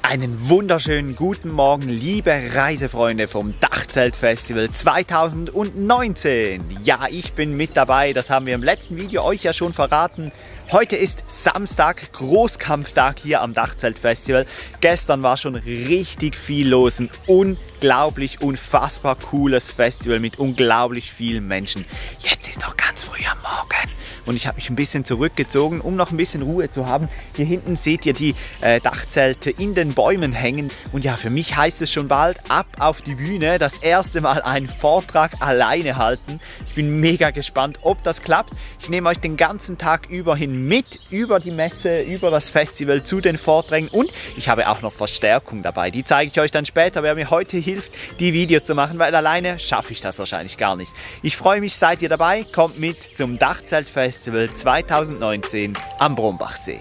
Einen wunderschönen guten Morgen, liebe Reisefreunde vom Dachzeltfestival 2019. Ja, ich bin mit dabei, das haben wir im letzten Video euch ja schon verraten. Heute ist Samstag, Großkampftag hier am Dachzeltfestival. Gestern war schon richtig viel los, ein unglaublich, unfassbar cooles Festival mit unglaublich vielen Menschen. Jetzt ist noch ganz früh am Morgen und ich habe mich ein bisschen zurückgezogen, um noch ein bisschen Ruhe zu haben. Hier hinten seht ihr die Dachzelte in den Bäumen hängen und ja, für mich heißt es schon bald ab auf die Bühne, das erste Mal einen Vortrag alleine halten. Ich bin mega gespannt, ob das klappt. Ich nehme euch den ganzen Tag über hin mit über die Messe, über das Festival zu den Vorträgen und ich habe auch noch Verstärkung dabei. Die zeige ich euch dann später, wer mir heute hilft, die Videos zu machen, weil alleine schaffe ich das wahrscheinlich gar nicht. Ich freue mich, seid ihr dabei, kommt mit zum Dachzeltfestival 2019 am Brombachsee.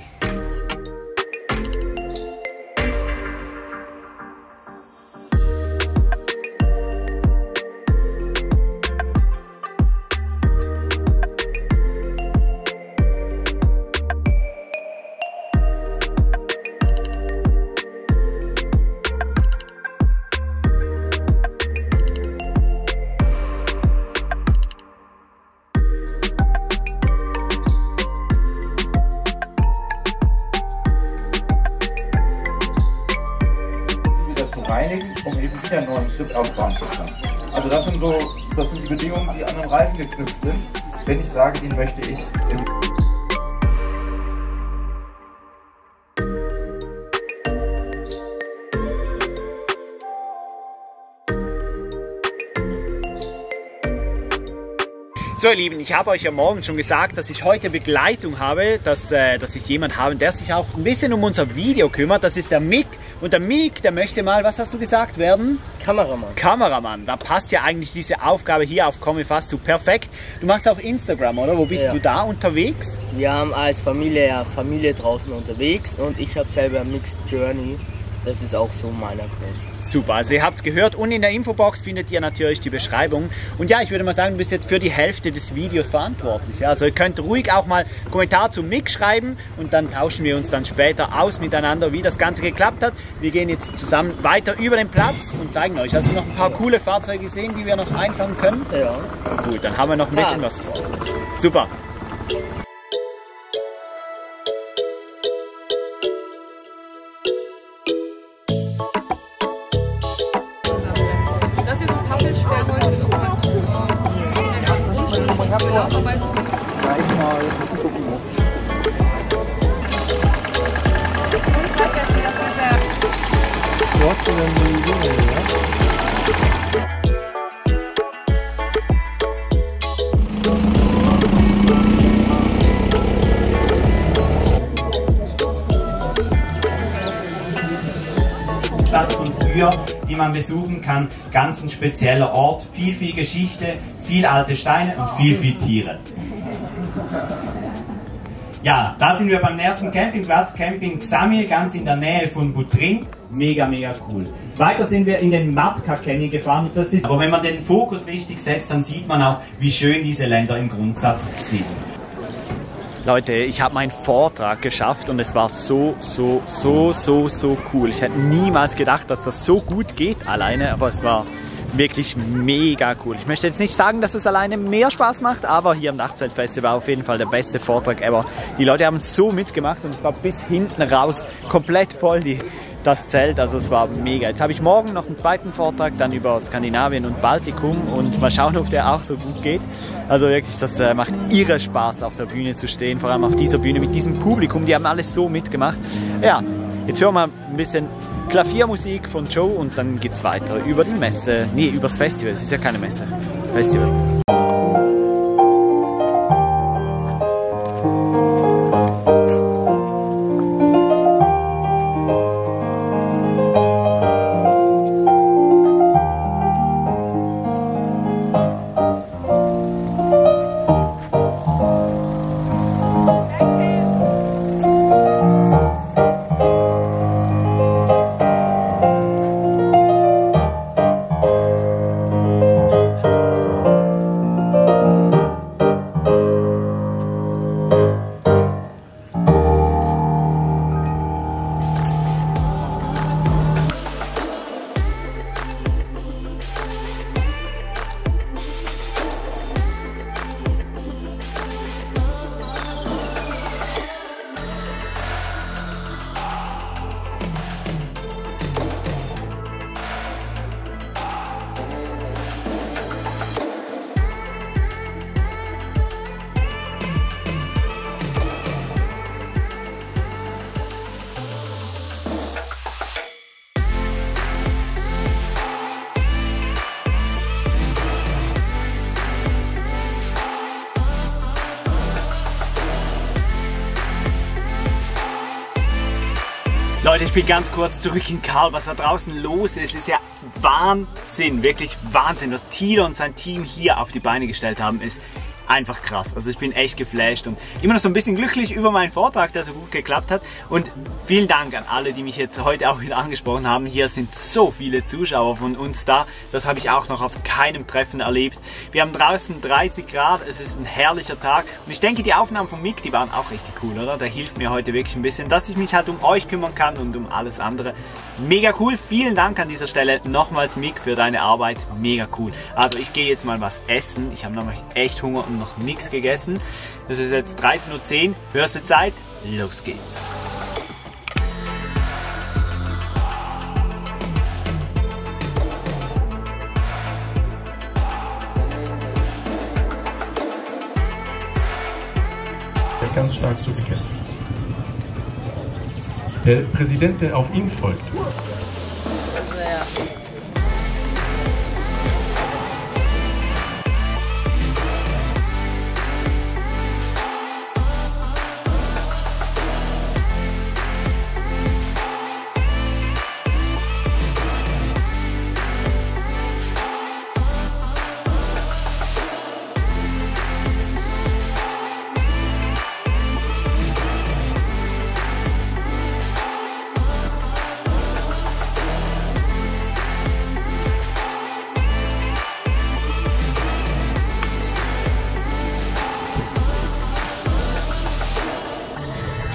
Reinigen, um eben wieder einen neuen Schritt aufbauen zu können. Also das sind die Bedingungen, die an den Reifen geknüpft sind. Wenn ich sage, den möchte ich So ihr Lieben, ich habe euch ja morgen schon gesagt, dass ich heute Begleitung habe, dass ich jemanden habe, der sich auch ein bisschen um unser Video kümmert. Das ist der Mick. Und der Mick, der möchte mal, was hast du gesagt, werden? Kameramann. Kameramann. Da passt ja eigentlich diese Aufgabe hier auf Comifast perfekt. Du machst auch Instagram, oder? Wo bist du da unterwegs? Wir haben als Familie draußen unterwegs und ich habe selber Mixed Journey. Das ist auch so mein Account. Super, also ihr habt es gehört und in der Infobox findet ihr natürlich die Beschreibung. Und ja, ich würde mal sagen, du bist jetzt für die Hälfte des Videos verantwortlich. Also ihr könnt ruhig auch mal einen Kommentar zum Mick schreiben und dann tauschen wir uns dann später aus miteinander, wie das Ganze geklappt hat. Wir gehen jetzt zusammen weiter über den Platz und zeigen euch. Hast du noch ein paar coole Fahrzeuge gesehen, die wir noch einfangen können? Ja. Gut, dann haben wir noch ein bisschen was vor. Super. Das ist ein Pappelsperrholz mit Stadt von früher, die man besuchen kann. Ganz ein spezieller Ort, viel Geschichte, viel alte Steine und viel Tiere. Ja, da sind wir beim ersten Campingplatz, Camping Xamil, ganz in der Nähe von Butrint. Mega cool. Weiter sind wir in den Matka Canyon gefahren. Aber wenn man den Fokus richtig setzt, dann sieht man auch, wie schön diese Länder im Grundsatz sind. Leute, ich habe meinen Vortrag geschafft und es war so cool. Ich hätte niemals gedacht, dass das so gut geht alleine, aber es war wirklich mega cool. Ich möchte jetzt nicht sagen, dass es alleine mehr Spaß macht, aber hier am Dachzeltfestival war auf jeden Fall der beste Vortrag ever. Die Leute haben so mitgemacht und es war bis hinten raus komplett voll das Zelt, also es war mega. Jetzt habe ich morgen noch einen zweiten Vortrag, dann über Skandinavien und Baltikum und mal schauen, ob der auch so gut geht. Also wirklich, das macht irre Spaß, auf der Bühne zu stehen, vor allem auf dieser Bühne mit diesem Publikum, die haben alles so mitgemacht. Ja, jetzt hören wir ein bisschen Klaviermusik von Joe und dann geht's weiter über die Messe, nee, übers Festival, es ist ja keine Messe, Festival. Leute, ich bin ganz kurz zurück in Karl. Was da draußen los ist, ist ja Wahnsinn, wirklich Wahnsinn. Was Thilo und sein Team hier auf die Beine gestellt haben, ist einfach krass. Also ich bin echt geflasht und immer noch so ein bisschen glücklich über meinen Vortrag, der so gut geklappt hat. Und vielen Dank an alle, die mich jetzt heute auch wieder angesprochen haben. Hier sind so viele Zuschauer von uns da. Das habe ich auch noch auf keinem Treffen erlebt. Wir haben draußen 30 Grad, es ist ein herrlicher Tag. Und ich denke, die Aufnahmen von Mick, die waren auch richtig cool, oder? Der hilft mir heute wirklich ein bisschen, dass ich mich halt um euch kümmern kann und um alles andere. Mega cool. Vielen Dank an dieser Stelle nochmals, Mick, für deine Arbeit. Mega cool. Also ich gehe jetzt mal was essen. Ich habe nämlich echt Hunger und noch nichts gegessen. Es ist jetzt 13:10 Uhr, höchste Zeit, los geht's. Ganz stark zu bekämpfen. Der Präsident, der auf ihn folgt,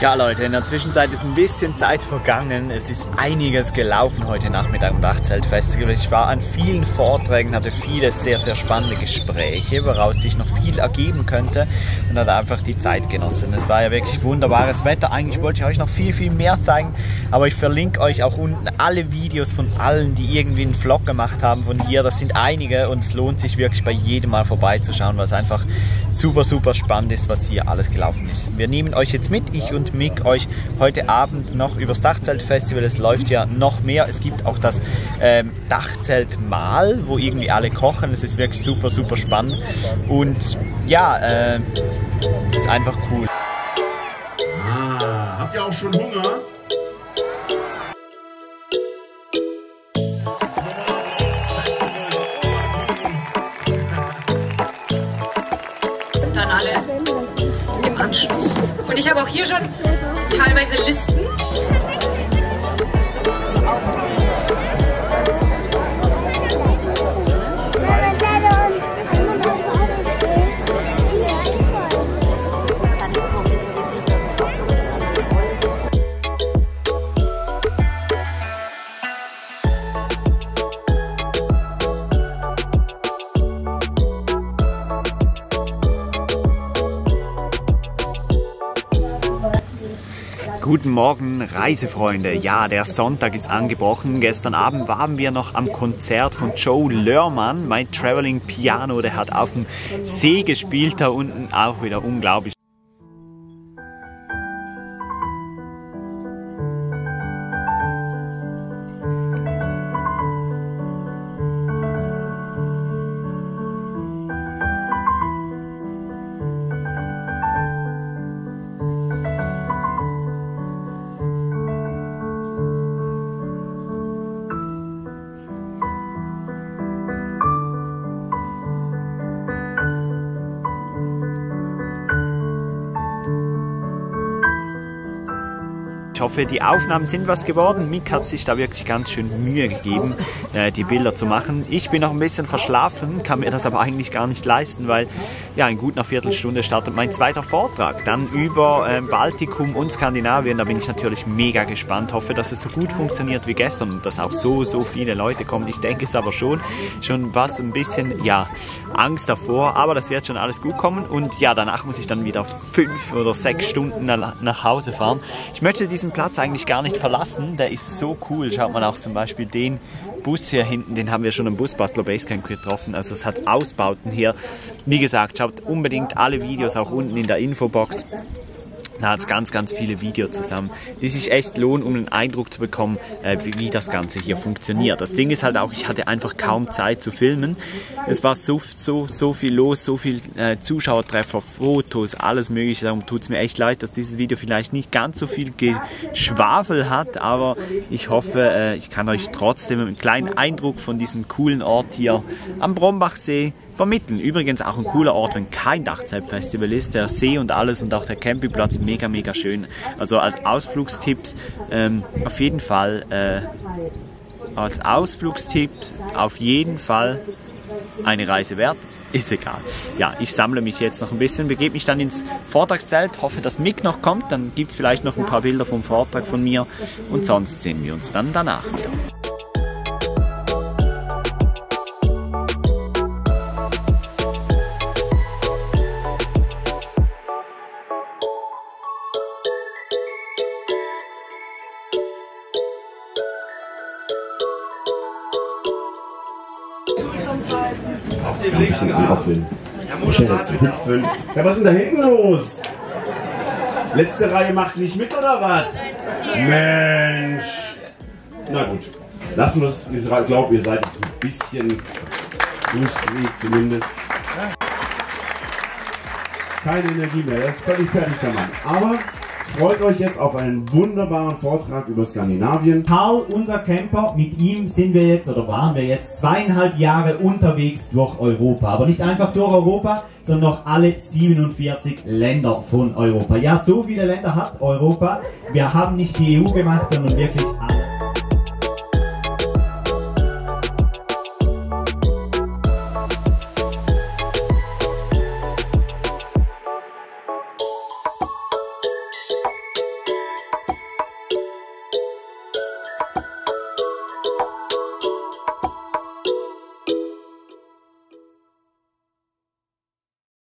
Ja Leute, in der Zwischenzeit ist ein bisschen Zeit vergangen. Es ist einiges gelaufen heute Nachmittag im Dachzeltfestival. Ich war an vielen Vorträgen, hatte viele sehr, sehr spannende Gespräche, woraus sich noch viel ergeben könnte und hatte einfach die Zeit genossen. Es war ja wirklich wunderbares Wetter. Eigentlich wollte ich euch noch viel, viel mehr zeigen, aber ich verlinke euch auch unten alle Videos von allen, die irgendwie einen Vlog gemacht haben von hier. Das sind einige und es lohnt sich wirklich bei jedem Mal vorbeizuschauen, weil es einfach super, super spannend ist, was hier alles gelaufen ist. Wir nehmen euch jetzt mit, ich und Mick, euch heute Abend noch übers Dachzeltfestival. Es läuft ja noch mehr. Es gibt auch das Dachzeltmahl, wo irgendwie alle kochen. Es ist wirklich super, super spannend. Und ja, ist einfach cool. habt ihr auch schon Hunger? Und dann alle im Anschluss. Und ich habe auch hier schon teilweise Listen. Guten Morgen, Reisefreunde. Ja, der Sonntag ist angebrochen. Gestern Abend waren wir noch am Konzert von Joe Lörmann, My Traveling Piano. Der hat auf dem See gespielt, da unten auch wieder unglaublich. Ich hoffe, die Aufnahmen sind was geworden. Mick hat sich da wirklich ganz schön Mühe gegeben, die Bilder zu machen. Ich bin noch ein bisschen verschlafen, kann mir das aber eigentlich gar nicht leisten, weil ja, in gut einer Viertelstunde startet mein zweiter Vortrag. Dann über Baltikum und Skandinavien. Da bin ich natürlich mega gespannt. Hoffe, dass es so gut funktioniert wie gestern und dass auch so viele Leute kommen. Ich denke es aber schon was ein bisschen, ja, Angst davor. Aber das wird schon alles gut kommen. Und ja, danach muss ich dann wieder 5 oder 6 Stunden nach Hause fahren. Ich möchte diesen Platz eigentlich gar nicht verlassen, der ist so cool. Schaut mal auch zum Beispiel den Bus hier hinten, den haben wir schon im Busbastler Basecamp getroffen, also es hat Ausbauten hier. Wie gesagt, schaut unbedingt alle Videos auch unten in der Infobox. Da hat es ganz, ganz viele Videos zusammen, die sich echt lohnen, um einen Eindruck zu bekommen, wie das Ganze hier funktioniert. Das Ding ist halt auch, ich hatte einfach kaum Zeit zu filmen. Es war so viel los, so viel Zuschauertreffer, Fotos, alles mögliche. Darum tut es mir echt leid, dass dieses Video vielleicht nicht ganz so viel Geschwafel hat, aber ich hoffe, ich kann euch trotzdem einen kleinen Eindruck von diesem coolen Ort hier am Brombachsee vermitteln. Übrigens auch ein cooler Ort, wenn kein Dachzeltfestival ist. Der See und alles und auch der Campingplatz mega, mega schön. Also als Ausflugstipps auf jeden Fall eine Reise wert. Ist egal. Ja, ich sammle mich jetzt noch ein bisschen, begebe mich dann ins Vortragszelt, hoffe, dass Mick noch kommt, dann gibt es vielleicht noch ein paar Bilder vom Vortrag von mir und sonst sehen wir uns dann danach wieder. Ein bisschen auf den Stelle zu hüpfen. Ja, was ist denn da hinten los? Letzte Reihe macht nicht mit, oder was? Mensch! Na gut, lassen wir es. Ich glaube, ihr seid jetzt ein bisschen durchgedreht zumindest. Keine Energie mehr, er ist völlig fertig, der Mann. Aber freut euch jetzt auf einen wunderbaren Vortrag über Skandinavien. Karl, unser Camper, mit ihm sind wir jetzt oder waren wir jetzt 2,5 Jahre unterwegs durch Europa. Aber nicht einfach durch Europa, sondern noch alle 47 Länder von Europa. Ja, so viele Länder hat Europa. Wir haben nicht die EU gemacht, sondern wirklich alle.